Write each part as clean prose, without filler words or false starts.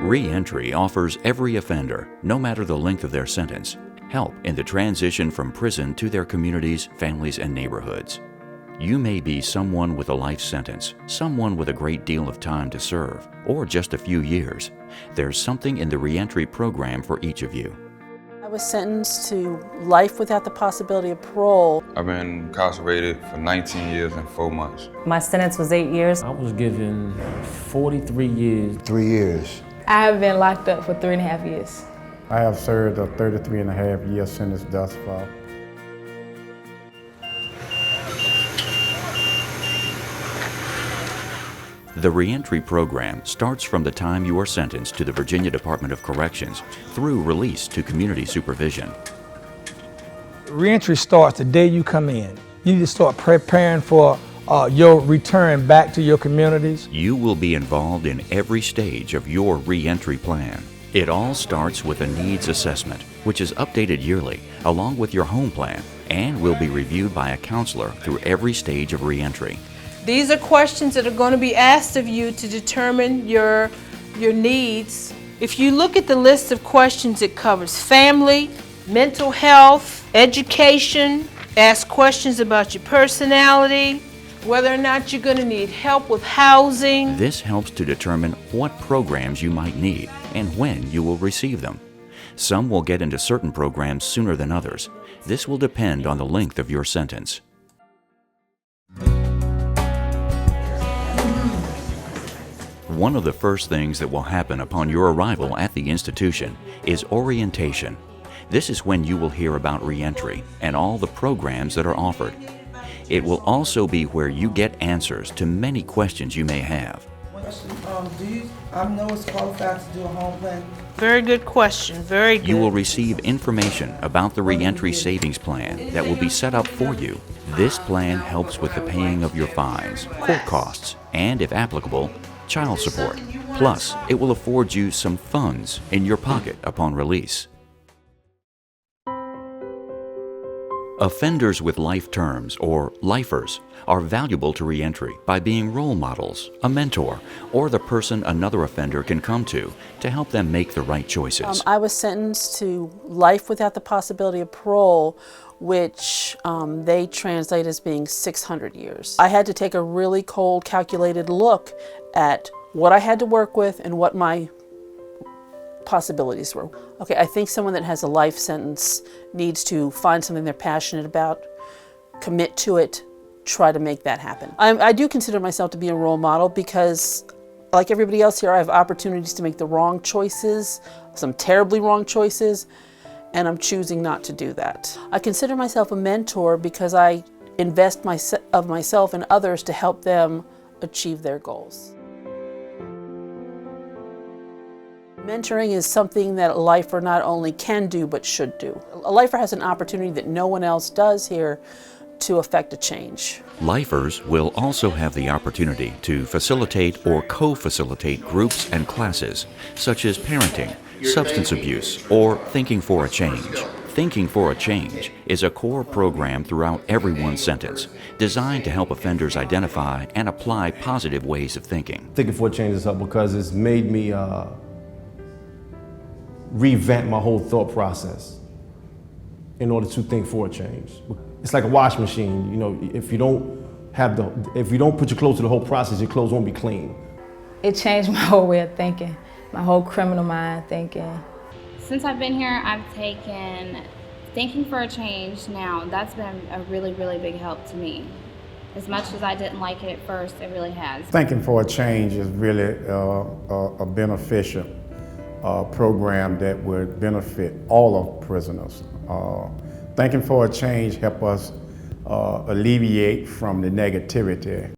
Reentry offers every offender, no matter the length of their sentence, help in the transition from prison to their communities, families, and neighborhoods. You may be someone with a life sentence, someone with a great deal of time to serve, or just a few years. There's something in the reentry program for each of you. I was sentenced to life without the possibility of parole. I've been incarcerated for 19 years and 4 months. My sentence was 8 years. I was given 43 years. 3 years. I have been locked up for 3.5 years. I have served a 33.5-year sentence thus far. The reentry program starts from the time you are sentenced to the Virginia Department of Corrections through release to community supervision. Reentry starts the day you come in. You need to start preparing for your return back to your communities. You will be involved in every stage of your reentry plan. It all starts with a needs assessment, which is updated yearly, along with your home plan, and will be reviewed by a counselor through every stage of reentry. These are questions that are going to be asked of you to determine your needs. If you look at the list of questions, it covers family, mental health, education, ask questions about your personality, whether or not you're going to need help with housing. This helps to determine what programs you might need and when you will receive them. Some will get into certain programs sooner than others. This will depend on the length of your sentence. One of the first things that will happen upon your arrival at the institution is orientation. This is when you will hear about reentry and all the programs that are offered. It will also be where you get answers to many questions you may have. I know it's qualified to do a home plan. Very good question, very good. You will receive information about the reentry savings plan that will be set up for you. This plan helps with the paying of your fines, court costs, and if applicable, child support. Plus, it will afford you some funds in your pocket upon release. Offenders with life terms, or lifers, are valuable to reentry by being role models, a mentor, or the person another offender can come to help them make the right choices. I was sentenced to life without the possibility of parole, which they translate as being 600 years. I had to take a really cold, calculated look at what I had to work with and what my possibilities were. Okay, I think someone that has a life sentence needs to find something they're passionate about, commit to it, try to make that happen. I do consider myself to be a role model because, like everybody else here, I have opportunities to make the wrong choices, some terribly wrong choices, and I'm choosing not to do that. I consider myself a mentor because I invest of myself in others to help them achieve their goals. Mentoring is something that a lifer not only can do, but should do. A lifer has an opportunity that no one else does here to affect a change. Lifers will also have the opportunity to facilitate or co-facilitate groups and classes, such as parenting, substance abuse, or Thinking for a Change. Thinking for a Change is a core program throughout everyone's sentence, designed to help offenders identify and apply positive ways of thinking. Thinking for a Change is helpful because it's made me revamp my whole thought process in order to think for a change. It's like a wash machine, you know, if you don't put your clothes to the whole process, your clothes won't be clean. It changed my whole way of thinking, my whole criminal mind thinking. Since I've been here, I've taken Thinking for a Change now. That's been a really, really big help to me. As much as I didn't like it at first, it really has. Thinking for a Change is really a beneficial program that would benefit all of prisoners. Thinking for a Change help us alleviate from the negativity.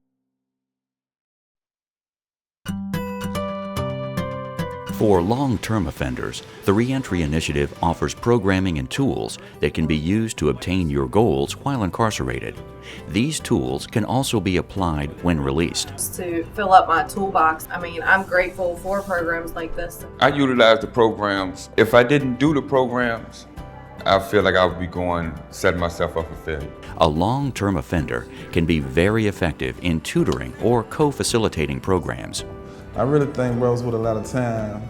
For long-term offenders, the Reentry Initiative offers programming and tools that can be used to obtain your goals while incarcerated. These tools can also be applied when released. To fill up my toolbox, I'm grateful for programs like this. I utilize the programs. If I didn't do the programs, I feel like I would be setting myself up for failure. A long-term offender can be very effective in tutoring or co-facilitating programs. I really think brothers with a lot of time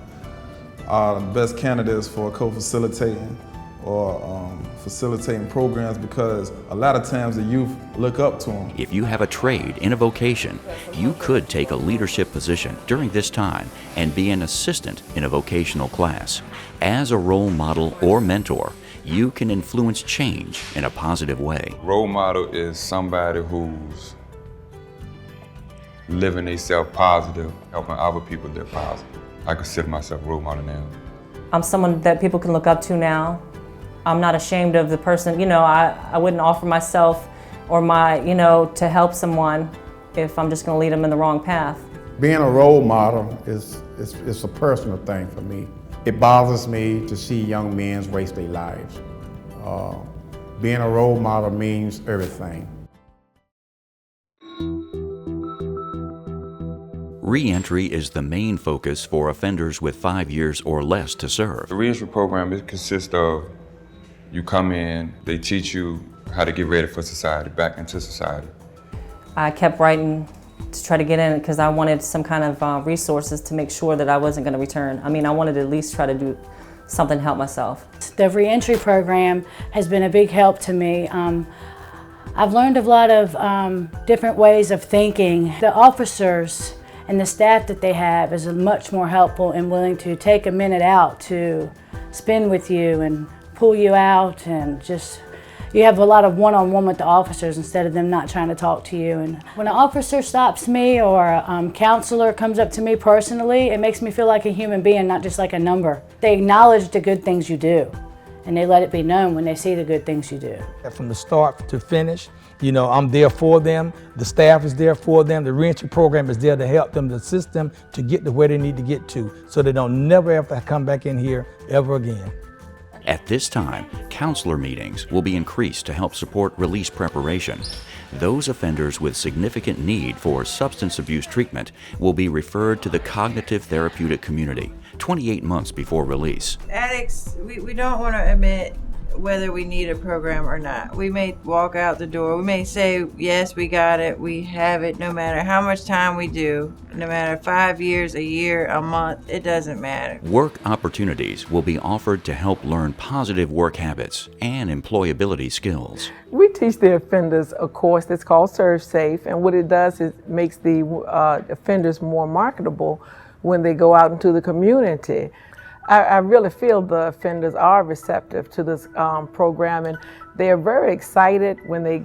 are the best candidates for co-facilitating or facilitating programs, because a lot of times the youth look up to them. If you have a trade in a vocation, you could take a leadership position during this time and be an assistant in a vocational class. As a role model or mentor, you can influence change in a positive way. Role model is somebody who's living themselves positive, helping other people live positive. I consider myself a role model now. I'm someone that people can look up to now. I'm not ashamed of the person, I wouldn't offer myself or to help someone if I'm just gonna lead them in the wrong path. Being a role model is a personal thing for me. It bothers me to see young men waste their lives. Being a role model means everything. Reentry is the main focus for offenders with 5 years or less to serve. The reentry program, it consists of you come in, they teach you how to get ready for society, back into society. I kept writing to try to get in because I wanted some kind of resources to make sure that I wasn't going to return. I wanted to at least try to do something to help myself. The reentry program has been a big help to me. I've learned a lot of different ways of thinking. The officers and the staff that they have is much more helpful and willing to take a minute out to spend with you and pull you out, and just you have a lot of one-on-one with the officers instead of them not trying to talk to you. And when an officer stops me or a counselor comes up to me personally, it makes me feel like a human being, not just like a number. They acknowledge the good things you do, and they let it be known when they see the good things you do. From the start to finish, I'm there for them. The staff is there for them. The reentry program is there to help them, to assist them to get to where they need to get to, so they don't never have to come back in here ever again. At this time, counselor meetings will be increased to help support release preparation. Those offenders with significant need for substance abuse treatment will be referred to the cognitive therapeutic community 28 months before release. Addicts, we don't want to admit whether we need a program or not. We may walk out the door, we may say, yes, we got it, we have it, no matter how much time we do, no matter 5 years, a year, a month, it doesn't matter. Work opportunities will be offered to help learn positive work habits and employability skills. We teach the offenders a course that's called Serve Safe, and what it does is it makes the offenders more marketable when they go out into the community. I really feel the offenders are receptive to this program, and they're very excited when they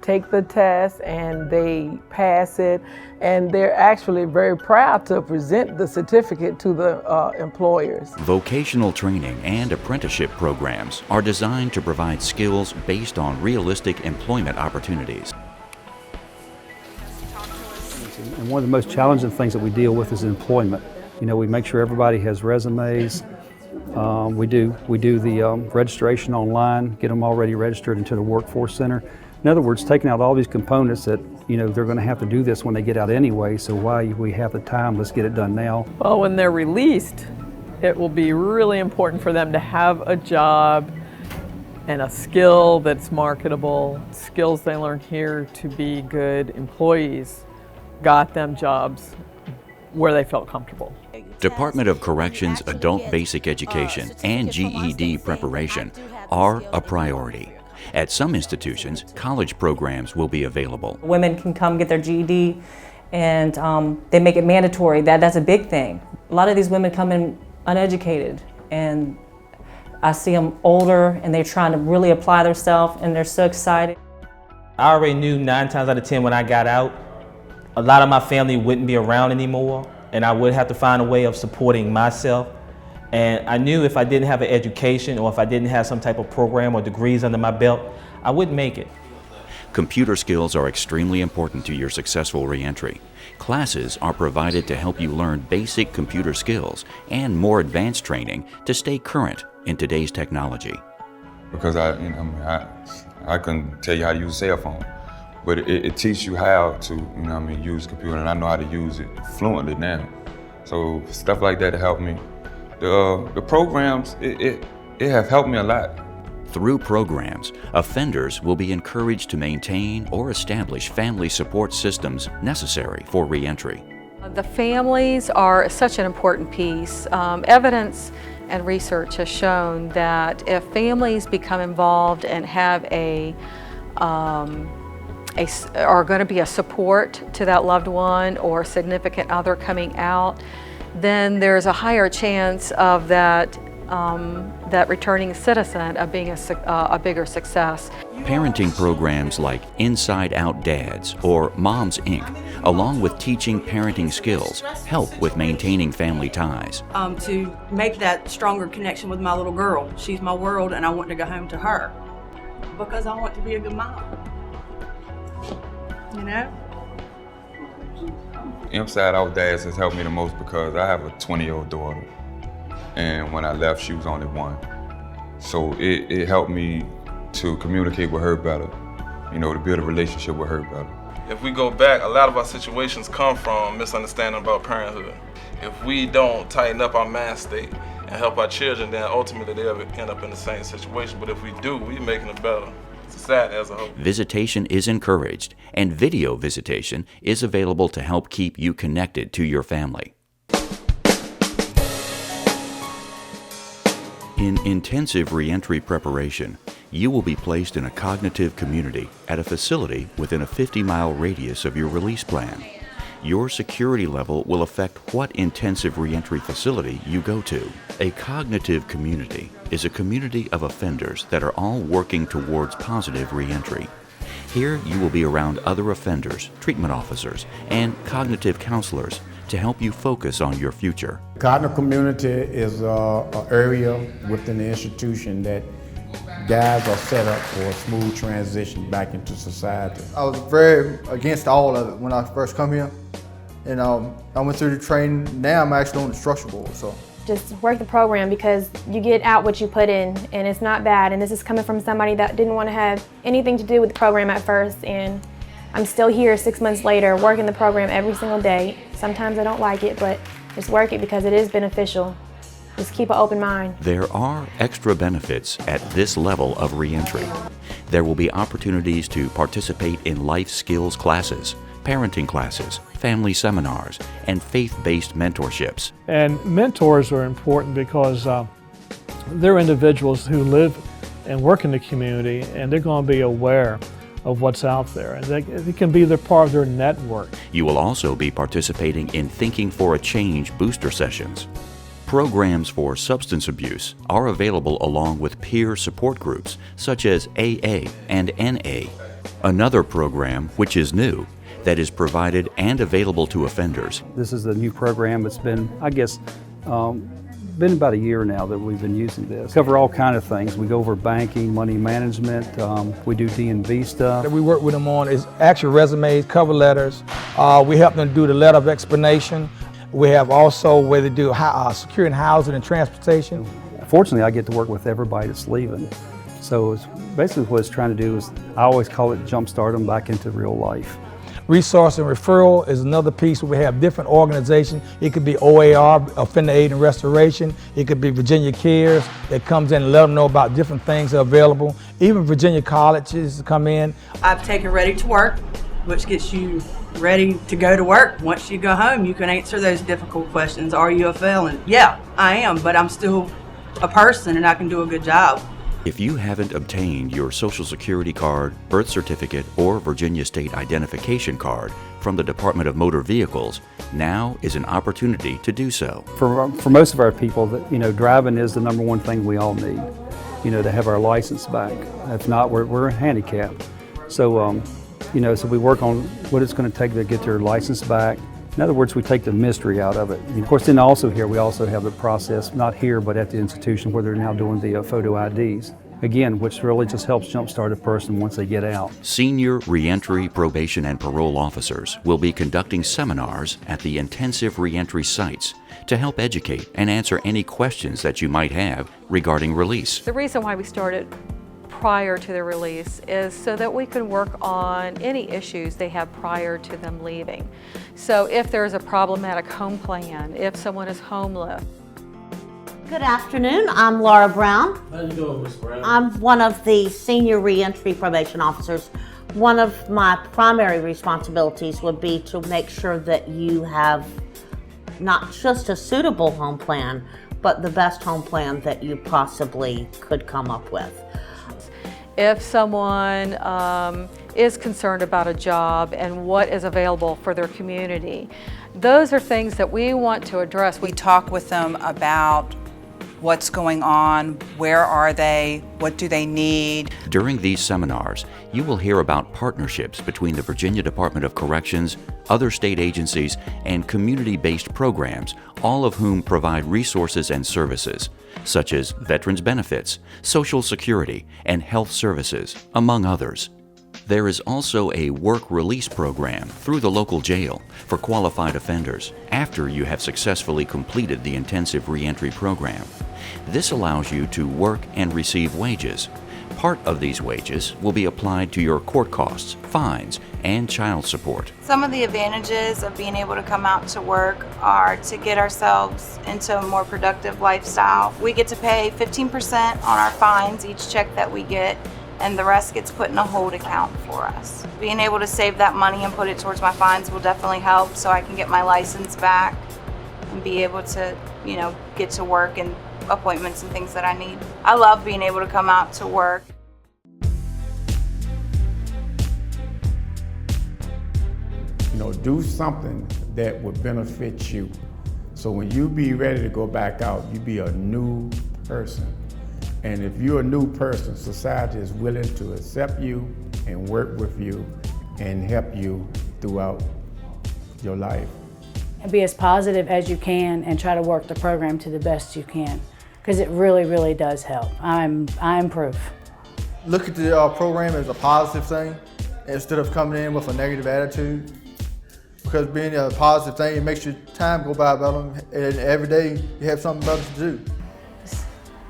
take the test and they pass it, and they're actually very proud to present the certificate to the employers. Vocational training and apprenticeship programs are designed to provide skills based on realistic employment opportunities. And one of the most challenging things that we deal with is employment. We make sure everybody has resumes. We do the registration online, get them already registered into the workforce center. In other words, taking out all these components that, they're going to have to do this when they get out anyway, so why we have the time, let's get it done now. Well, when they're released, it will be really important for them to have a job and a skill that's marketable, skills they learn here to be good employees, got them jobs where they felt comfortable. Department of Corrections Adult Basic Education and GED preparation are a priority. At some institutions, college programs will be available. Women can come get their GED, and they make it mandatory. That's a big thing. A lot of these women come in uneducated, and I see them older, and they're trying to really apply themselves, and they're so excited. I already knew 9 times out of 10 when I got out, a lot of my family wouldn't be around anymore, and I would have to find a way of supporting myself. And I knew if I didn't have an education or if I didn't have some type of program or degrees under my belt, I wouldn't make it. Computer skills are extremely important to your successful reentry. Classes are provided to help you learn basic computer skills and more advanced training to stay current in today's technology. Because I can tell you how to use a cell phone, but it teaches you how to, use a computer, and I know how to use it fluently now. So stuff like that helped me. The programs, it have helped me a lot. Through programs, offenders will be encouraged to maintain or establish family support systems necessary for reentry. The families are such an important piece. Evidence and research has shown that if families become involved and have are going to be a support to that loved one or significant other coming out, then there's a higher chance of that returning citizen of being a bigger success. Parenting programs like Inside Out Dads or Moms Inc., along with teaching parenting skills, help with maintaining family ties. To make that stronger connection with my little girl. She's my world, and I want to go home to her because I want to be a good mom. You know? Inside Out Dads has helped me the most because I have a 20-year-old daughter. And when I left, she was only 1. So it helped me to communicate with her better, you know, to build a relationship with her better. If we go back, a lot of our situations come from misunderstanding about parenthood. If we don't tighten up our mind state and help our children, then ultimately they'll end up in the same situation. But if we do, we're making a better society as a whole. Visitation is encouraged, and video visitation is available to help keep you connected to your family. In intensive reentry preparation, you will be placed in a cognitive community at a facility within a 50-mile radius of your release plan. Your security level will affect what intensive reentry facility you go to. A cognitive community is a community of offenders that are all working towards positive reentry. Here you will be around other offenders, treatment officers, and cognitive counselors to help you focus on your future. Cognitive community is an area within the institution that guys are set up for a smooth transition back into society. I was very against all of it when I first come here. And I went through the training. Now I'm actually on the structure board. So just work the program because you get out what you put in, and it's not bad. And this is coming from somebody that didn't want to have anything to do with the program at first, and I'm still here 6 months later working the program every single day. Sometimes I don't like it, but just work it because it is beneficial. Just keep an open mind. There are extra benefits at this level of reentry. There will be opportunities to participate in life skills classes, parenting classes, family seminars, and faith-based mentorships. And mentors are important because they're individuals who live and work in the community, and they're going to be aware of what's out there, and they can be part of their network. You will also be participating in Thinking for a Change booster sessions. Programs for substance abuse are available along with peer support groups such as AA and NA. Another program, which is new, that is provided and available to offenders. This is a new program. It's been, I guess, been about a year now that we've been using this. Cover all kind of things. We go over banking, money management, we do D&V stuff. We work with them on is actual resumes, cover letters. We help them do the letter of explanation. We have also where they do securing housing and transportation. Fortunately, I get to work with everybody that's leaving. So it's basically what it's trying to do is, I always call it jumpstart them back into real life. Resource and referral is another piece where we have different organizations. It could be OAR, Offender Aid and Restoration. It could be Virginia Cares that comes in and let them know about different things that are available. Even Virginia colleges come in. I've taken Ready to Work, which gets you ready to go to work. Once you go home, you can answer those difficult questions. Are you a felon? Yeah, I am, but I'm still a person and I can do a good job. If you haven't obtained your Social Security card, birth certificate, or Virginia State Identification card from the Department of Motor Vehicles, now is an opportunity to do so. For most of our people, driving is the #1 thing we all need, to have our license back. If not, we're handicapped. So, so we work on what it's going to take to get their license back. In other words, we take the mystery out of it. And of course, then also here, we also have the process, not here, but at the institution where they're now doing the photo IDs. Again, which really just helps jumpstart a person once they get out. Senior reentry, probation, and parole officers will be conducting seminars at the intensive reentry sites to help educate and answer any questions that you might have regarding release. The reason why we started prior to their release is so that we can work on any issues they have prior to them leaving. So if there's a problematic home plan, if someone is homeless. Good afternoon, I'm Laura Brown. How you doing, Ms. Brown? I'm one of the senior reentry probation officers One of my primary responsibilities would be to make sure that you have not just a suitable home plan, but the best home plan that you possibly could come up with. If someone is concerned about a job and what is available for their community, those are things that we want to address. We talk with them about what's going on, where are they, what do they need. During these seminars, you will hear about partnerships between the Virginia Department of Corrections, other state agencies, and community-based programs, all of whom provide resources and services, such as veterans benefits, Social Security, and health services, among others. There is also a work release program through the local jail for qualified offenders after you have successfully completed the intensive reentry program. This allows you to work and receive wages. Part of these wages will be applied to your court costs, fines, and child support. Some of the advantages of being able to come out to work are to get ourselves into a more productive lifestyle. We get to pay 15% on our fines each check that we get, and the rest gets put in a hold account for us. Being able to save that money and put it towards my fines will definitely help so I can get my license back and be able to, get to work and appointments and things that I need. I love being able to come out to work. Do something that would benefit you. So when you be ready to go back out, you be a new person. And if you're a new person, society is willing to accept you and work with you and help you throughout your life. And be as positive as you can and try to work the program to the best you can, because it really, really does help. I'm proof. Look at the program as a positive thing instead of coming in with a negative attitude. Because being a positive thing, it makes your time go by better, and every day you have something better to do.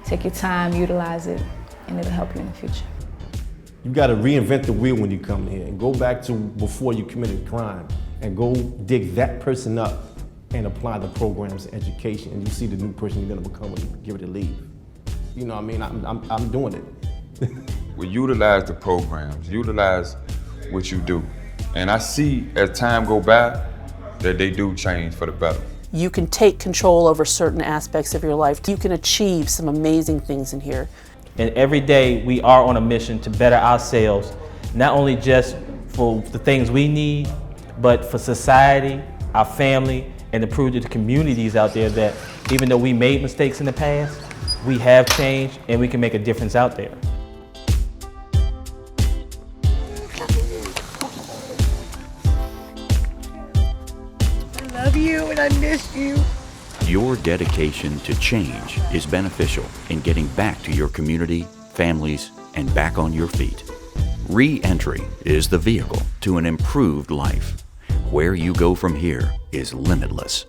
Take your time, utilize it, and it'll help you in the future. You got to reinvent the wheel when you come here and go back to before you committed a crime and go dig that person up and apply the program's education, and you see the new person you're going to become when you give it a leave. You know what I mean? I'm doing it. We utilize the programs, utilize what you do. And I see as time go by that they do change for the better. You can take control over certain aspects of your life. You can achieve some amazing things in here. And every day we are on a mission to better ourselves, not only just for the things we need, but for society, our family, and to prove to the communities out there that even though we made mistakes in the past, we have changed and we can make a difference out there. I love you and I miss you. Your dedication to change is beneficial in getting back to your community, families, and back on your feet. Re-entry is the vehicle to an improved life. Where you go from here is limitless.